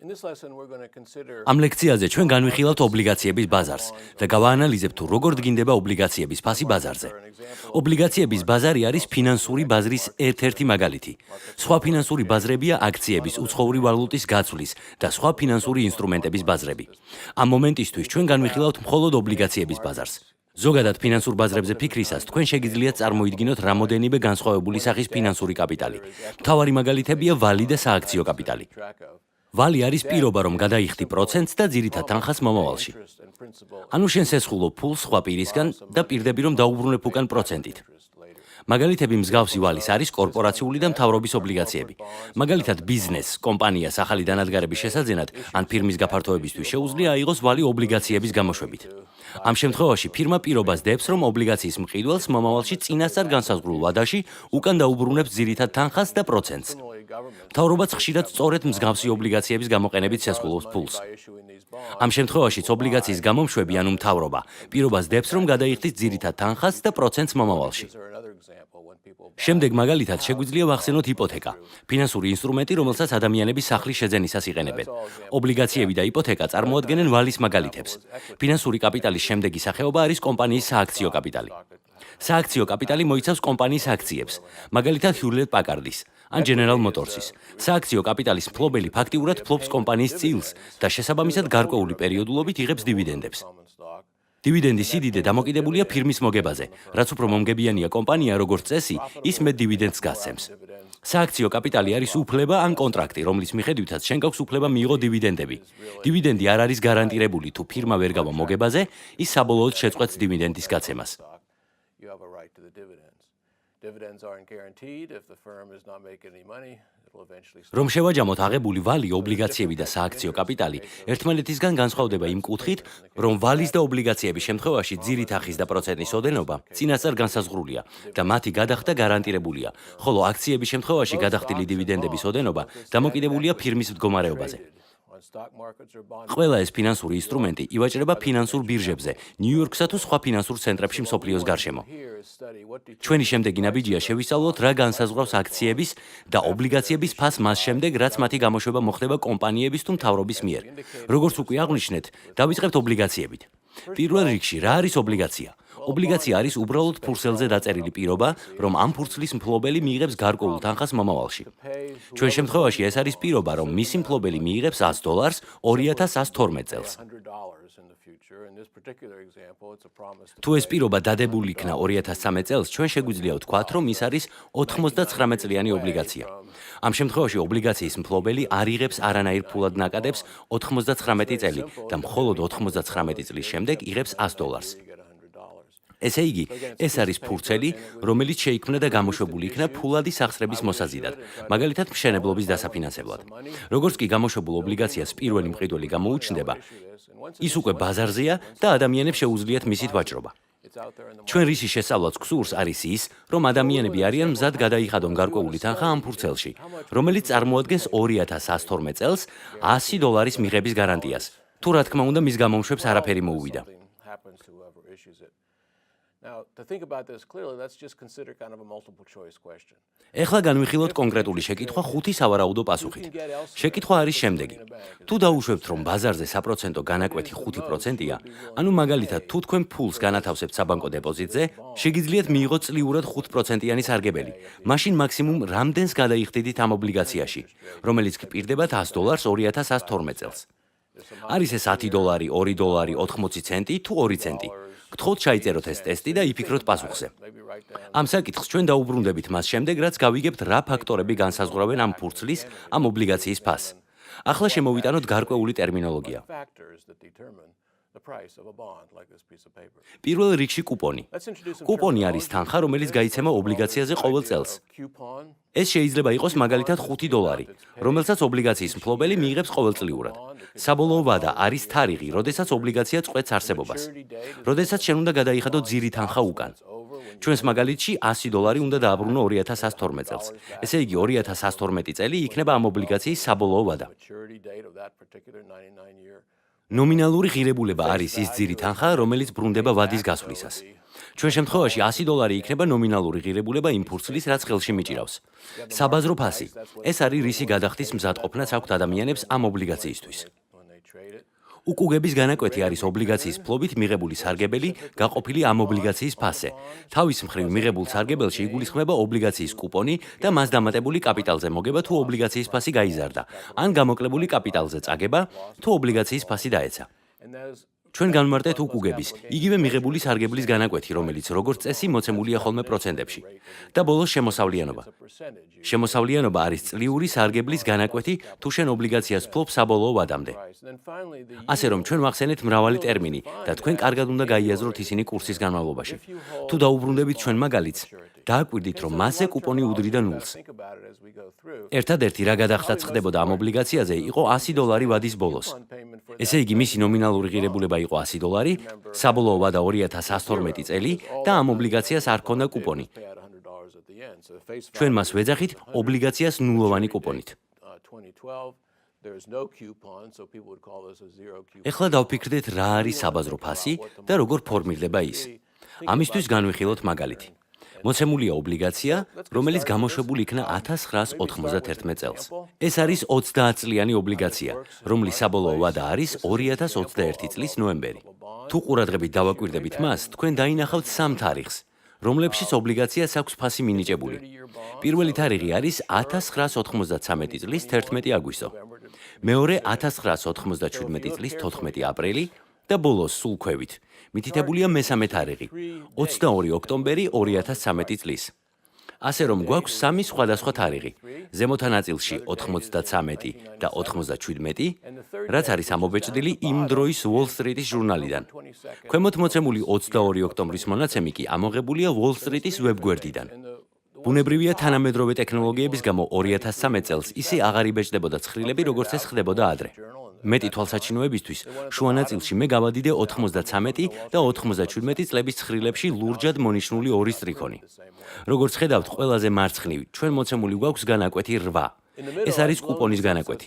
Ამ ლექციაზე ჩვენ განვიხილავთ ობლიგაციების ბაზარს და გავაანალიზებთ თუ როგორ დგინდება ობლიგაციების ფასი ბაზარზე. ობლიგაციების ბაზარი არის ფინანსური ბაზრის ერთ-ერთი მაგალითი. სხვა ფინანსური ბაზრებია აქციების, უცხოური ვალუტის გაცვლის და სხვა ფინანსური ინსტრუმენტების ბაზრები. ამ მომენტისთვის ჩვენ განვიხილავთ მხოლოდ ობლიგაციების ბაზარს. ზოგადად ფინანსურ ბაზრებზე ფიქრისას თქვენ შეგიძლიათ წარმოიდგინოთ რამოდენიმე განსხვავებული სახის ფინანსური კაპიტალი. მთავარი მაგალითებია ვალი და სააქციო კაპიტალი. ვალი არის პირობა, რომ გადაიხდი პროცენტს და ძირითად თანხას მომავალში. ანუ შენ სესხულო ფულს სხვა პირისგან და პირდები რომ დაუბრუნებ უკან პროცენტით. მაგალითები მსგავსი ვალის არის კორპორაციული და მთავრობის ობლიგაციები. მაგალითად ბიზნესს, კომპანიას ახალი დანადგარების შესაძენად ან ფირმის გაფართოებისთვის შეუძლია აიღოს ვალი ობლიგაციების გამოშვებით. ამ შემთხვევაში ფირმა პირობას დებს, რომ ობლიგაციის მყიდველს მომავალში წინასწარ განსაზღვრულ ვადაში უკან დაუბრუნებს ძირითად თანხას და პროცენტს. მთავრობაც ხშირად სწორედ მსგავსი ობლიგაციების გამოყენებით სესხულობს ფულს. ამ შემთხვევაშიც ობლიგაციის გამომშვები, ანუ მთავრობა, პირობას დებს, რომ გადაიხდის ძირითად თანხას და პროცენტს მომავალში. შემდეგ მაგალითად შეგვიძლია ვახსენოთ იპოთეკა, ფინანსური ინსტრუმენტი, რომელსაც ადამიანები სახლის შეძენისას იყენებენ. ობლიგაციები და იპოთეკა წარმოადგენენ ვალის მაგალითებს. ფინანსური კაპიტალის შემდეგი სახეობა არის კომპანიის სააქციო კაპიტალი. სააქციო კაპიტალი მოიცავს კომპანიის აქციებს, მაგალითად Hewlett Packard-ის ან General Motors-ის. სააქციო კაპიტალის მფლობელი ფაქტიურად ფლობს კომპანიის წილს და შესაბამისად გარკვეული პერიოდულობით იღებს დივიდენდებს. დივიდენდის სიდიდე დამოკიდებულია ფირმის მოგებაზე, რაც უფრო მომგებიანია კომპანია როგორც წესი, ის მეტ დივიდენდს გასცემს. სააქციო კაპიტალი არის უფლება ან კონტრაქტი, რომლის მიხედვითაც შენ გაქვს უფლება მიიღო დივიდენდები. დივიდენდი არ არის გარანტირებული, თუ ფირმა ვერ გავა მოგებაზე, ის საბოლოოდ შეწყვეტს დივიდენდის გაცემას. რომ შევაჯამოთ აღებული ვალი, ობლიგაციები და სააქციო კაპიტალი ერთმანეთისგან განსხვავდება იმ კუთხით, რომ ვალის და ობლიგაციების შემთხვევაში ძირი თანხის და პროცენტის ოდენობა წინასწარ განსაზღვრულია და მათი გადახდა გარანტირებულია, ხოლო აქციების შემთხვევაში გადახდილი დივიდენდების ოდენობა დამოკიდებულია ფირმის მდგომარეობაზე. ყველა ეს ფინანსური ინსტრუმენტი ივაჭრება ფინანსურ ბირჟებზე, ნიუ-იორკსა თუ სხვა ფინანსურ ცენტრებში მსოფლიოს გარშემო. ჩვენი შემდეგი ნაბიჯია შევისწავლოთ, რა განსაზღვრავს აქციების და ობლიგაციების ფასს მას შემდეგ, რაც მათი გამოშვება მოხდება კომპანიების თუ მთავრობის მიერ. როგორც უკვე აღვნიშნეთ, დავიწყებთ ობლიგაციებით. პირველ რიგში, რა არის ობლიგაცია? ობლიგაცია არის უბრალოდ ფურცელზე დაწერილი პირობა, რომ ამ ფურცლის მფლობელი მიიღებს გარკვეულ თანხას მომავალში. ჩვენ შემთხვევაში ეს არის პირობა, რომ მისი მფლობელი მიიღებს $100 2112 წელს. თუ ეს პირობა დადებული იქნა 2013 წელს, ჩვენ შეგვიძლია ვთქვათ, რომ ის არის 99 წლიანი ობლიგაცია. ამ შემთხვევაში ობლიგაციის მფლობელი არ იღებს არანაირ ფულად ნაკადებს 99 წელი და მხოლოდ 99 წლის შემდეგ იღებს $100. ესე იგი, ეს არის ფურცელი, რომელიც შეიქმნა და გამოშვებული იქნა ფულადი სახსრების მოსაზიდად, მაგალითად მშენებლობის დასაფინანსებლად. როგორც კი გამოშვებულ ობლიგაციას პირველი მყიდველი გამოუჩნდება, ის უკვე ბაზარზეა და ადამიანებს შეუძლიათ მისით ვაჭრობა. ჩვენ რისი შესწავლაც გსურს არის ის, რომ ადამიანები არიან მზად გადაიხადონ გარკვეული თანხა ამ ფურცელში, რომელიც წარმოადგენს 2112 წელს $100 მიღების გარანტიას. თუ რა თქმა უნდა, მის გამომშვებს არაფერი მოუვიდა. ეხლა განვიხილოთ კონკრეტული შეკითხვა 5 სავარაუდო პასუხით. შეკითხვა არის შემდეგი. თუ დაუშვებთ, რომ ბაზარზე საპროცენტო განაკვეთი 5%-ია, ანუ მაგალითად, თუ თქვენ ფულს განათავსებთ საბანკო დეპოზიტზე, შეგიძლიათ მიიღოთ წლიურად 5%-იანი სარგებელი. მაშინ მაქსიმუმ რამდენს გადაიხდიდით ამ ობლიგაციაში, რომელიც გპირდებათ $100 2112 წელს. არის ეს $10, $2, 80 ცენტი თუ 2 ცენტი? გთხოვთ ჩაიწეროთ ეს ტესტი და იფიქროთ პასუხზე. ამ საკითხს ჩვენ დაუბრუნდებით მას შემდეგ, რაც გავიგებთ რა ფაქტორები განსაზღვრავენ ამ ფურცლის, ამ ობლიგაციის ფასს. ახლა შემოვიტანოთ გარკვეული ტერმინოლოგია. პირველ რიგში კუპონი. კუპონი არის თანხა, რომელიც გაიცემა ობლიგაციაზე ყოველ წელს. ეს შეიძლება იყოს მაგალითად $5, რომელსაც ობლიგაციის მფლობელი მიიღებს ყოველწლიურად. საბოლოო ვადა არის თარიღი, როდესაც ობლიგაცია წყვეტს არსებობას. როდესაც შენ უნდა გადაიხადო ძირი თანხა უკან. ჩვენს მაგალითში $100 უნდა დააბრუნო 2112 წელს. ესე იგი 2112 წელი იქნება ამ ობლიგაციის საბოლოო ვადა. ნომინალური ღირებულება არის ის ძირი თანხა, რომელიც ბრუნდება ვადის გასვლისას. ჩვენ შემთხვევაში $100 იქნება ნომინალური ღირებულება იმ ფურცლის, რაც ხელში მიჭირავს. საბაზრო ფასი. ეს არის რისი გადახდის მზადყოფნაც აქვთ ადამიანებს ამ ობლიგაციისთვის. უკუგების განაკვეთი არის ობლიგაციის ფლობით მიღებული სარგებელი, გაყოფილი ამ ობლიგაციის ფასზე. თავის მხრივ მიღებულ სარგებელში იგულისხმება ობლიგაციის კუპონი და მას დამატებული კაპიტალზე მოგება თუ ობლიგაციის ფასი გაიზარდა, ან გამოკლებული კაპიტალზე წაგება თუ ობლიგაციის ფასი დაეცა. ჩვენ განვმარტეთ უკუგების, იგივე მიღებული სარგებლის განაკვეთი, რომელიც როგორც წესი მოცემულია ხოლმე პროცენტებში და ბოლოს შემოსავლიანობა. შემოსავლიანობა არის წლიური სარგებლის განაკვეთი, თუ შენ ობლიგაციას ფლობ საბოლოო ვადამდე. ასე რომ ჩვენ ვახსენეთ მრავალი ტერმინი და თქვენ კარგად უნდა გაიაზროთ ისინი კურსის განმავლობაში. თუ დაუბრუნდებით ჩვენ მაგალითს, დააკვირდით, რომ მასზე კუპონი უდრიდა ნულს. ერთადერთი რა გადახდაც ხდებოდა ამ ობლიგაციაზე იყო $100 ვადის ბოლოს. ესე იგი მისი ნომინალური ღირებულება იყო $100, საბოლოო ვადა 2012 წელი და ამ ობლიგაციას არ ჰქონდა კუპონი. ჩვენ მას ვეძახით ობლიგაციას ნულოვანი კუპონით. ეხლა დავფიქრდეთ რა არის საბაზრო ფასი და როგორ ფორმირდება ის. ამისთვის განვიხილოთ მაგალითი. მოცემულია ობლიგაცია, რომელიც გამოშვებული იქნა 1991 წელს. ეს არის 30 წლიანი ობლიგაცია, რომლის საბოლოო ვადა არის 2021 წლის ნოემბერი. თუ ყურადღებით დავაკვირდებით მას, თქვენ დაინახავთ 3 თარიღს, რომლებშიც ობლიგაციას აქვს ფასი მინიჭებული. პირველი თარიღი არის 1993 წლის 11 აგვისტო. მეორე 1997 წლის 14 აპრილი და ბოლოს სულ ქვევით. მითითებულია მესამე თარიღი, 22 ოქტომბერი 2013 წლის. ასე რომ გვაქვს 3 სხვადასხვა თარიღი. ზემოთა ნაწილში 93 და 97, რაც არის ამობეჭდილი იმ დროის Wall Street-ის ჟურნალიდან. ქვემოთ მოცემული 22 ოქტომბრის მონაცემი კი ამოღებულია Wall Street-ის ვებგვერდიდან. ბუნებრივია თანამედროვე ტექნოლოგიების გამო 2013 წელს ისე აღარ იბეჭდებოდა ცხრილები, როგორც ეს ხდებოდა ადრე. მეტი თვალსაჩინოებისთვის შუა ნაწილში მე გავადიდე 93 და 97 წლების ცხრილებში ლურჯად მონიშნული 2 სტრიქონი. როგორც ხედავთ, ყველაზე მარცხნივ ჩვენ მოცემული გვაქვს განაკვეთი 8. ეს არის კუპონის განაკვეთი.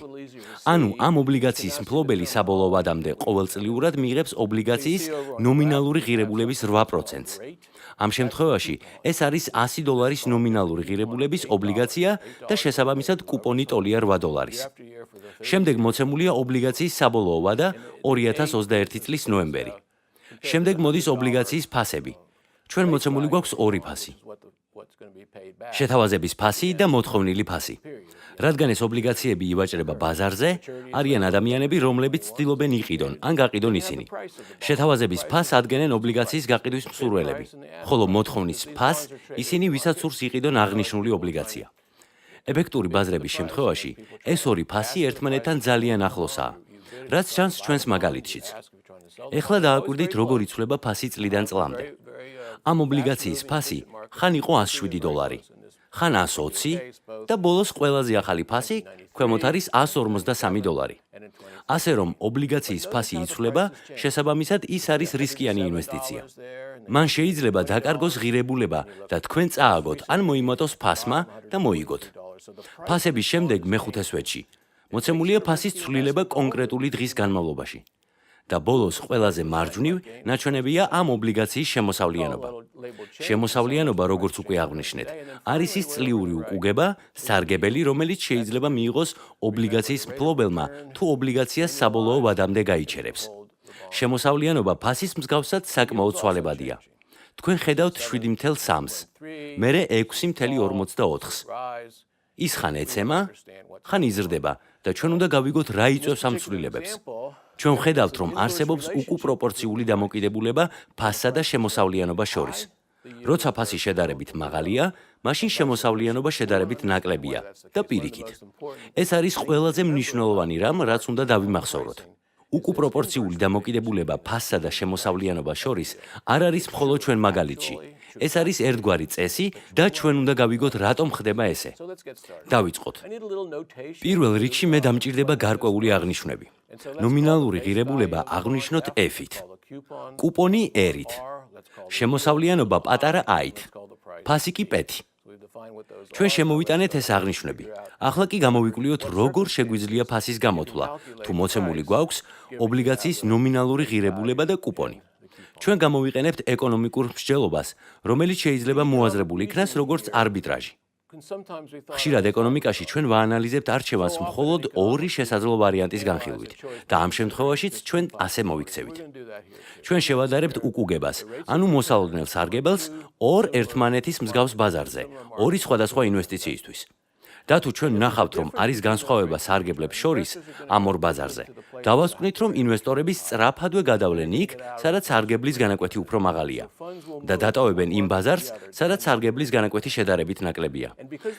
ანუ ამ ობლიგაციის მფლობელი საბოლოო ვადამდე ყოველწლიურად მიიღებს ობლიგაციის ნომინალური ღირებულების 8%-ს. ამ შემთხვევაში ეს არის $100 ნომინალური ღირებულების ობლიგაცია და შესაბამისად კუპონი ტოლია $8. შემდეგ მოცემულია ობლიგაციის საბოლოო ვადა 2021 წლის ნოემბერი. შემდეგ მოდის ობლიგაციის ფასები. ჩვენ მოცემული გვაქვს 2 ფასი. შეთავაზების ფასი და მოთხოვნილი ფასი. რადგან ეს ობლიგაციები ივაჭრება ბაზარზე, არიან ადამიანები, რომლებიც ცდილობენ იყიდონ ან გაყიდონ ისინი. შეთავაზების ფასს ადგენენ ობლიგაციის გაყიდვის მსურველები, ხოლო მოთხოვნის ფასს ისინი, ვისაც სურს იყიდონ აღნიშნული ობლიგაცია. ეფექტური ბაზრების შემთხვევაში ეს 2 ფასი ერთმანეთთან ძალიან ახლოსაა, რაც ჩანს ჩვენს მაგალითშიც. ეხლა დააკვირდით, როგორ იცვლება ფასი წლიდან წლამდე. ამ ობლიგაციის ფასი ხან იყო $107, ხან $120 და ბოლოს ყველაზე ახალი ფასი ქვემოთ არის $153. ასე რომ ობლიგაციის ფასი იცვლება, შესაბამისად ის არის რისკიანი ინვესტიცია. მან შეიძლება დაკარგოს ღირებულება და თქვენ წააგოთ ან მოიმატოს ფასმა და მოიგოთ. ფასების შემდეგ მეხუთე სვეტში მოცემულია ფასის ცვლილება კონკრეტული დღის განმავლობაში. და ბოლოს ყველაზე მარჯვნივ ნაჩვენებია ამ ობლიგაციის შემოსავლიანობა. შემოსავლიანობა, როგორც უკვე აღვნიშნეთ, არის ის წლიური უკუგება, სარგებელი, რომელიც შეიძლება მიიღოს ობლიგაციის მფლობელმა, თუ ობლიგაციას საბოლოო ვადამდე გაიჩერებს. შემოსავლიანობა ფასის მსგავსად საკმაოდ ცვალებადია. თქვენ ხედავთ 7.3-ს, მერე 6.44-ს. ის ხან ეცემა, ხან იზრდება და ჩვენ უნდა გავიგოთ რა იწვევს ამ ცვლილებებს. ჩვენ ხედავთ, რომ არსებობს უკუპროპორციული დამოკიდებულება ფასსა და შემოსავლიანობას შორის. როცა ფასი შედარებით მაღალია, მაშინ შემოსავლიანობა შედარებით ნაკლებია და პირიქით. ეს არის ყველაზე მნიშვნელოვანი რამ, რაც უნდა დავიმახსოვროთ. უკუპროპორციული დამოკიდებულება ფასსა და შემოსავლიანობას შორის არ არის მხოლოდ ჩვენ მაგალითში. ეს არის ერთგვარი წესი და ჩვენ უნდა გავიგოთ, რატომ ხდება ესე. დავიწყოთ. პირველ რიგში მე დამჭირდება გარკვეული აღნიშვნები. ნომინალური ღირებულება აღვნიშნოთ F-ით. კუპონი R-ით. შემოსავლიანობა პატარა I-ით. ფასი კი P-ით. ჩვენ შემოვიტანეთ ეს აღნიშვნები. ახლა კი გამოვიკვლიოთ, როგორ შეგვიძლია ფასის გამოთვლა, თუ მოცემული გვაქვს ობლიგაციის ნომინალური ღირებულება და კუპონი. ჩვენ გამოვიყენებთ ეკონომიკურ მსჯელობას, რომელიც შეიძლება მოაზრებული იქნას როგორც არბიტრაჟი. ხშირად ეკონომიკაში ჩვენ ვაანალიზებთ არჩევანს მხოლოდ ორი შესაძლო ვარიანტის განხილვით და ამ შემთხვევაშიც ჩვენ ასე მოვიქცევით. ჩვენ შევადარებთ უკუგებას, ანუ მოსალოდნელ სარგებელს ორ ერთმანეთის მსგავს ბაზარზე, ორი სხვადასხვა ინვესტიციისთვის. და თუ ჩვენ ვნახავთ, რომ არის განსხვავება სარგებლებს შორის ამ ორ ბაზარზე, დავასკვნით, რომ ინვესტორები სწრაფადვე გადავლენ იქ, სადაც სარგებლის განაკვეთი უფრო მაღალია და დატოვებენ იმ ბაზარს, სადაც სარგებლის განაკვეთი შედარებით ნაკლებია.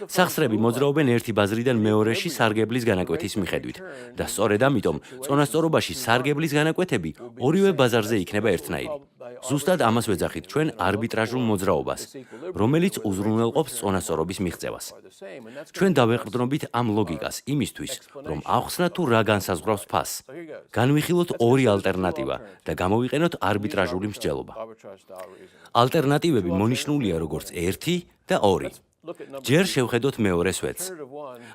სახსრები მოძრაობენ ერთი ბაზრიდან მეორეში სარგებლის განაკვეთის მიხედვით და სწორედ ამიტომ წონასწორობაში სარგებლის განაკვეთები ორივე ბაზარზე იქნება ერთნაირი. ზუსტად ამას ვეძახით ჩვენ არბიტრაჟულ მოძრაობას, რომელიც უზრუნველყოფს წონასწორობის მიღწევას. ჩვენ დავეყრდნობით ამ ლოგიკას იმისთვის, რომ ავხსნათ თუ რა განსაზღვრავს ფასს. განვიხილოთ ორი ალტერნატივა და გამოვიყენოთ არბიტრაჟული მსჯელობა. ალტერნატივები მონიშნულია როგორც 1 და 2. ჯერ შევხედოთ მეორე სვეტს.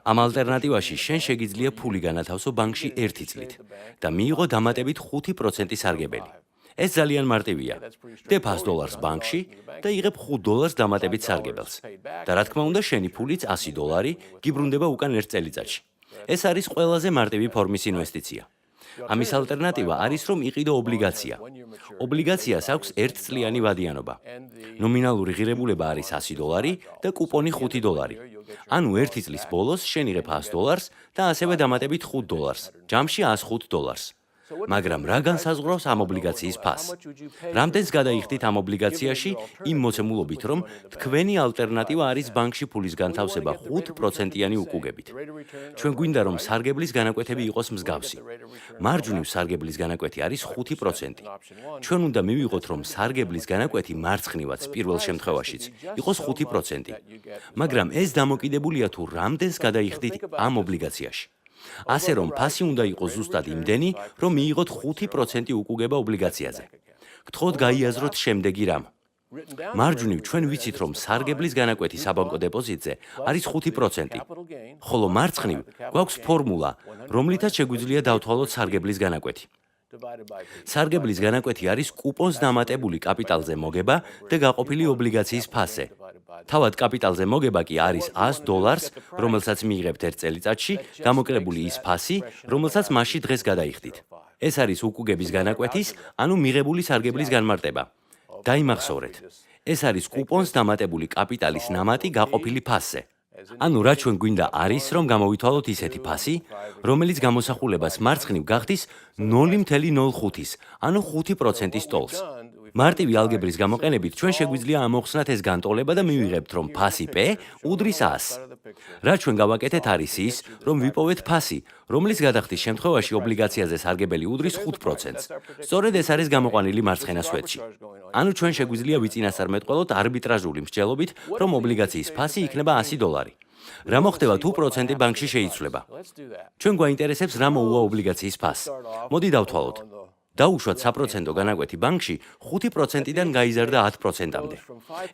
ამ ალტერნატივაში შენ შეგიძლია ფული განათავსო ბანკში 1 წლით და მიიღო დამატებით 5% სარგებელი. ეს ძალიან მარტივია. დებ $100 ბანკში და იღებ $5 დამატებით სარგებელს. და რა თქმა უნდა, შენი ფულიც $100 გიბრუნდება უკან ერთ წელიწადში. ეს არის ყველაზე მარტივი ფორმის ინვესტიცია. ამის ალტერნატივა არის, რომ იყიდო ობლიგაცია. ობლიგაციას აქვს 1 წლიანი ვადიანობა. ნომინალური ღირებულება არის $100 და კუპონი $5. ანუ 1 წლის ბოლოს შენ იღებ $100 და ასევე დამატებით $5, ჯამში $105. მაგრამ რა განსაზღვრავს ამ ობლიგაციის ფასს? რამდენს გადაიხდით ამ ობლიგაციაში იმ მოცემულობით, რომ თქვენი ალტერნატივა არის ბანკში ფულის განთავსება 5%-იანი უკუგებით. ჩვენ გვინდა, რომ სარგებლის განაკვეთები იყოს მსგავსი. მარჯვნივ სარგებლის განაკვეთი არის 5%. ჩვენ უნდა მივიღოთ, რომ სარგებლის განაკვეთი მარცხნივაც პირველ შემთხვევაშიც იყოს 5%. მაგრამ ეს დამოკიდებულია თუ რამდენს გადაიხდით ამ ობლიგაციაში. ასე რომ ფასი უნდა იყოს ზუსტად იმდენი, რომ მიიღოთ 5% უკუგება ობლიგაციაზე. გთხოვთ გაიაზროთ შემდეგი რამ. მარჯვნივ ჩვენ ვიცით, რომ სარგებლის განაკვეთი საბანკო დეპოზიტზე არის 5%, ხოლო მარცხნივ გვაქვს ფორმულა, რომლითაც შეგვიძლია დავთვალოთ სარგებლის განაკვეთი. სარგებლის განაკვეთი არის კუპონს დამატებული კაპიტალზე მოგება და გაყოფილი ობლიგაციის ფასზე. თავად კაპიტალზე მოგება კი არის $100, რომელსაც მიიღებთ ერთ წელიწადში, გამოკლებული ის ფასი, რომელსაც მასში დღეს გადაიხდით. ეს არის უკუგების განაკვეთის, ანუ მიღებული სარგებლის განმარტება. დაიმახსოვრეთ. ეს არის კუპონს დამატებული კაპიტალის ნამატი გაყოფილი ფასზე. ანუ რა ჩვენ გვინდა არის, რომ გამოვითვალოთ ისეთი ფასი, რომელიც გამოსახულებას მარცხნივ გახდის 0.05-ის, ანუ 5%-ის ტოლს. მარტივი ალგებრის გამოყენებით ჩვენ შეგვიძლია ამოხსნათ ეს განტოლება და მივიღებთ, რომ ფასი P უდრის 100. რა ჩვენ გავაკეთეთ არის ის, რომ ვიპოვეთ ფასი, რომლის გადახდის შემთხვევაში ობლიგაციაზე სარგებელი უდრის 5%-ს. სწორედ ეს არის გამოყვანილი მარცხენა სვეტში. ანუ ჩვენ შეგვიძლია ვიწინასწარმეტყველოთ არბიტრაჟული მსჯელობით, რომ ობლიგაციის ფასი იქნება $100. რა მოხდება თუ პროცენტი ბანკში შეიცვლება? ჩვენ გვაინტერესებს რა მოუვა ობლიგაციის ფასს. მოდი დავთვალოთ. დაუშვათ საპროცენტო განაკვეთი ბანკში 5%-დან გაიზარდა 10%-მდე.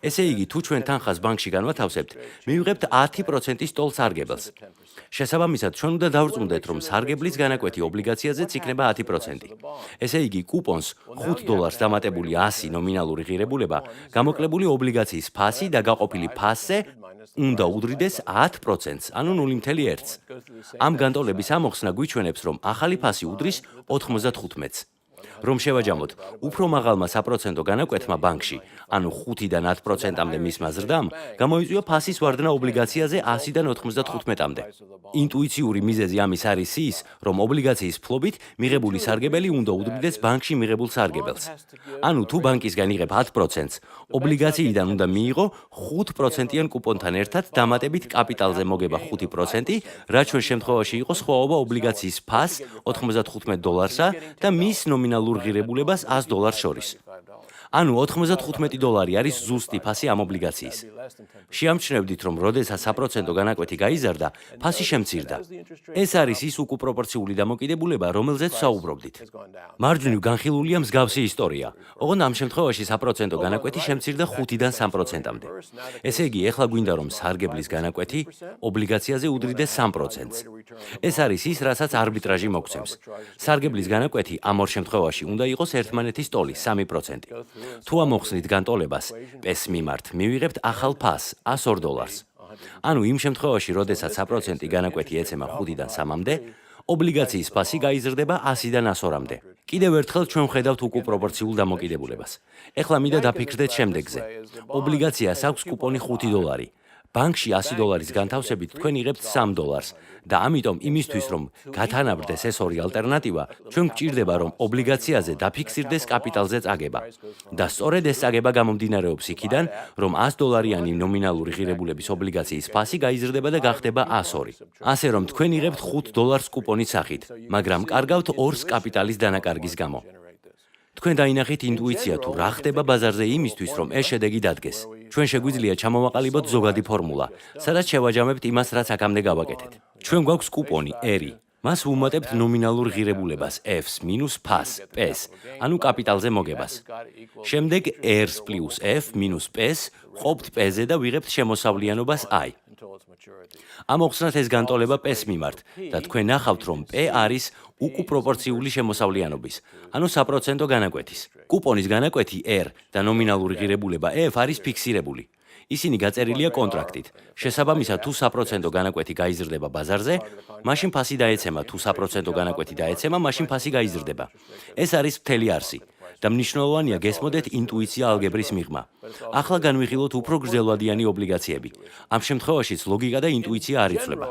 ესე იგი, თუ ჩვენ თანხას ბანკში განვათავსებთ, მივიღებთ 10%-ის ტოლ სარგებელს. შესაბამისად, ჩვენ უნდა დავrწმუნდეთ, რომ სარგებლის განაკვეთი ობლიგაციაზეც იქნება 10%. ესე იგი, კუპონს $5 დამატებული 100 ნომინალური ღირებულება, გამოკლებული ობლიგაციის ფასი და გაყოფილი ფასზე უნდა უდრიდეს 10%-ს, ანუ 0.1-ს. ამ განტოლების ამოხსნა გვიჩვენებს, რომ ახალი ფასი უდრის 95-ს. რომ შევაჯამოთ, უფრო მაღალმა საპროცენტო განაკვეთმა ბანკში, ანუ 5-დან 10%-მდე მისმა ზრდამ, გამოიწვია ფასის ვარდნა ობლიგაციაზე 100-დან 95-მდე. ინტუიციური მიზეზი ამის არის ის, რომ ობლიგაციის ფლობით მიღებული სარგებელი უნდა უდრიდეს ბანკში მიღებულ სარგებელს. ანუ თუ ბანკისგან იღებ 10%-ს, ობლიგაციიდან უნდა მიიღო 5%-იან კუპონთან ერთად დამატებით კაპიტალზე მოგება 5%, რაც ჩვენ შემთხვევაში იყო სხვაობა ობლიგაციის ფასს $95-სა და მის ნომინალურ ღირებულებას $100 შორის. ანუ $95 არის ზუსტი ფასი ამ ობლიგაციის. შეამჩნევდით, რომ როდესაც საპროცენტო განაკვეთი გაიზარდა, ფასი შემცირდა. ეს არის ის უკუპროპორციული დამოკიდებულება, რომელზეც საუბრობდით. მარჯვნივ განხილულია მსგავსი ისტორია. ოღონდ ამ შემთხვევაში საპროცენტო განაკვეთი შემცირდა 5-დან 3%-მდე. ესე იგი, ეხლა გვინდა რომ სარგებლის განაკვეთი ობლიგაციაზე უდრიდეს 3%-ს. ეს არის ის, რასაც არბიტრაჟი მოგცემს. სარგებლის განაკვეთი ამ ორ შემთხვევაში უნდა იყოს ერთმანეთის ტოლი 3%. თუ ამოხსნით განტოლებას პეს მიმართ, მივიღებთ ახალ ფასს $102. ანუ იმ შემთხვევაში, როდესაც საპროცენტი განაკვეთი ეცემა 5-დან 3-მდე, ობლიგაციის ფასი გაიზრდება 100-დან 102-მდე. კიდევ ერთხელ ჩვენ ვხედავთ უკუპროპორციულ დამოკიდებულებას. ეხლა მინდა დაფიქრდეთ შემდეგზე. ობლიგაციას აქვს კუპონი $5. ბანკში $100 განთავსებით თქვენ იღებთ $3 და ამიტომ იმისთვის რომ გათანაბრდეს ეს ორი ალტერნატივა, ჩვენ გვჭირდება რომ ობლიგაციაზე დაფიქსირდეს კაპიტალზე წაგება. და სწორედ ეს წაგება გამომდინარეობს იქიდან, რომ $100-იანი ნომინალური ღირებულების ობლიგაციის ფასი გაიზრდება და გახდება 102. ასე რომ თქვენ იღებთ $5 კუპონის სახით, მაგრამ კარგავთ 2-ს კაპიტალის დანაკარგის გამო. თქვენ დაინახეთ ინტუიცია თუ რა ხდება ბაზარზე იმისთვის, რომ ეს შედეგი დადგეს. ჩვენ შეგვიძლია ჩამოვაყალიბოთ ზოგადი ფორმულა, სადაც შევაჯამებთ იმას, რაც აქამდე გავაკეთეთ. ჩვენ გვაქვს კუპონი R. მას ვუმატებთ ნომინალურ ღირებულებას F-ს მინუს ფასს, P-ს, ანუ კაპიტალზე მოგებას. შემდეგ R-ს პლუს F მინუს P-ს ყოფთ P-ზე და ვიღებთ შემოსავლიანობას I. ამოხსნათ ეს განტოლება P-ს მიმართ და თქვენ ნახავთ, რომ P არის უკუპროპორციული შემოსავლიანობის, ანუ საპროცენტო განაკვეთის. კუპონის განაკვეთი R და ნომინალური ღირებულება F არის ფიქსირებული. ისინი გაწერილია კონტრაქტით. შესაბამისად, თუ საპროცენტო განაკვეთი გაიზრდება ბაზარზე, მაშინ ფასი დაეცემა, თუ საპროცენტო განაკვეთი დაეცემა, მაშინ ფასი გაიზრდება. ეს არის მთელი არსი. და მნიშვნელოვანია გესმოდეთ ინტუიცია ალგებრის მიღმა. ახლა განვიხილოთ უფრო გრძელვადიანი ობლიგაციები. ამ შემთხვევაშიც ლოგიკა და ინტუიცია არ იცვლება.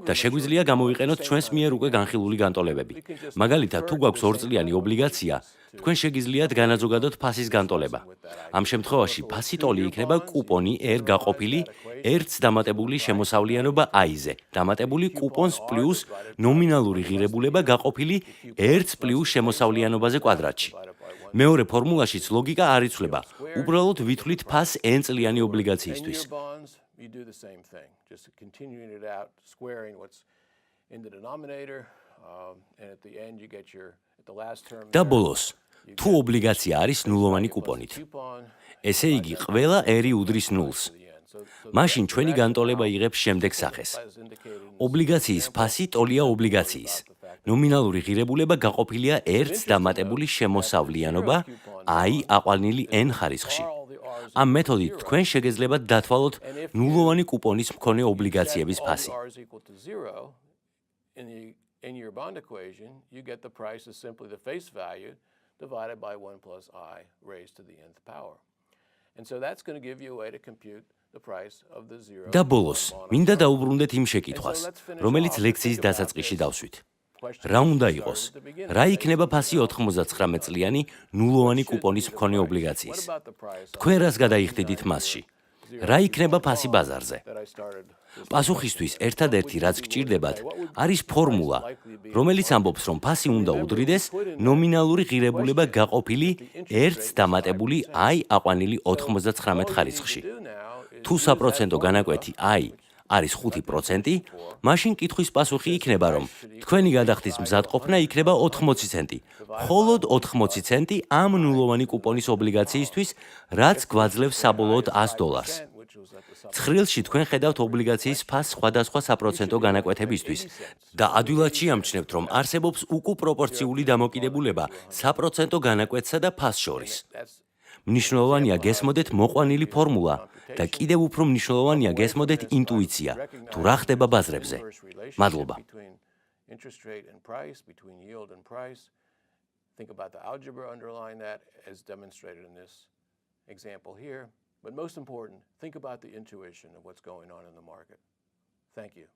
და შეგვიძლია გამოვიყენოთ ჩვენს მიერ უკვე განხილული განტოლებები. მაგალითად, თუ გვაქვს 2-წლიანი ობლიგაცია, თქვენ შეგიძლიათ განაზოგადოთ ფასის განტოლება. ამ შემთხვევაში ფასი ტოლი იქნება კუპონი R გაყოფილი 1-ს დამატებული შემოსავლიანობა I-ზე, დამატებული კუპონს პლუს ნომინალური ღირებულება გაყოფილი 1-ს პლუს შემოსავლიანობაზე კვადრატში. მეორე ფორმულაშიც ლოგიკა არ იცვლება. უბრალოდ ვითვლით ფასს N-წლიანი ობლიგაციისთვის. და ბოლოს, თუ ობლიგაცია არის ნულოვანი კუპონით. ესე იგი, ყველა R უდრის 0-ს. მაშინ ჩვენი განტოლება იღებს შემდეგ სახეს. ობლიგაციის ფასი ტოლია ობლიგაციის. ნომინალური ღირებულება გაყოფილია 1-ს დამატებული შემოსავლიანობა I აყვანილი N ხარისხში. ამ მეთოდით თქვენ შეგეძლებათ დათვალოთ ნულოვანი კუპონის მქონე ობლიგაციების ფასი. In your bond equation, you get the price is simply the face value divided by 1 plus I raised to the nth power. And so that's going to give you a way to compute the price of the zero. და ბოლოს, მინდა დაუბრუნდეთ იმ შეკითხვას, რომელიც ლექციის დასაწყისში დავსვით. რა უნდა იყოს? რა იქნება ფასი 99 წლიანი ნულოვანი კუპონის მქონე ობლიგაციის? თქვენ რას გადაიხდიდით მასში? რა იქნება ფასი ბაზარზე? პასუხისთვის ერთადერთი რაც გჭირდებათ არის ფორმულა, რომელიც ამბობს, რომ ფასი უნდა უდრიდეს ნომინალური ღირებულება გაყოფილი 1-ს დამატებული I აყვანილი 99 ხარისხში. თუ საპროცენტო განაკვეთი I არის 5%, მაშინ კითხვის პასუხი იქნება, რომ თქვენი გადახდის მზადყოფნა იქნება 80 ცენტი, მხოლოდ 80 ცენტი ამ ნულოვანი კუპონის ობლიგაციისთვის, რაც გვაძლევს საბოლოოდ $100. ცხრილში თქვენ ხედავთ ობლიგაციის ფასს სხვადასხვა საპროცენტო განაკვეთებისთვის და ადვილად შეამჩნევთ, რომ არსებობს უკუპროპორციული დამოკიდებულება საპროცენტო განაკვეთსა და ფასს შორის. მნიშვნელოვანია გესმოდეთ მოყვანილი ფორმულა და კიდევ უფრო მნიშვნელოვანია გესმოდეთ ინტუიცია, თუ რა ხდება ბაზრებზე. მადლობა. Think about the algebra underlying that as demonstrated in this example here. But most important, think about the intuition of what's going on in the market. Thank you.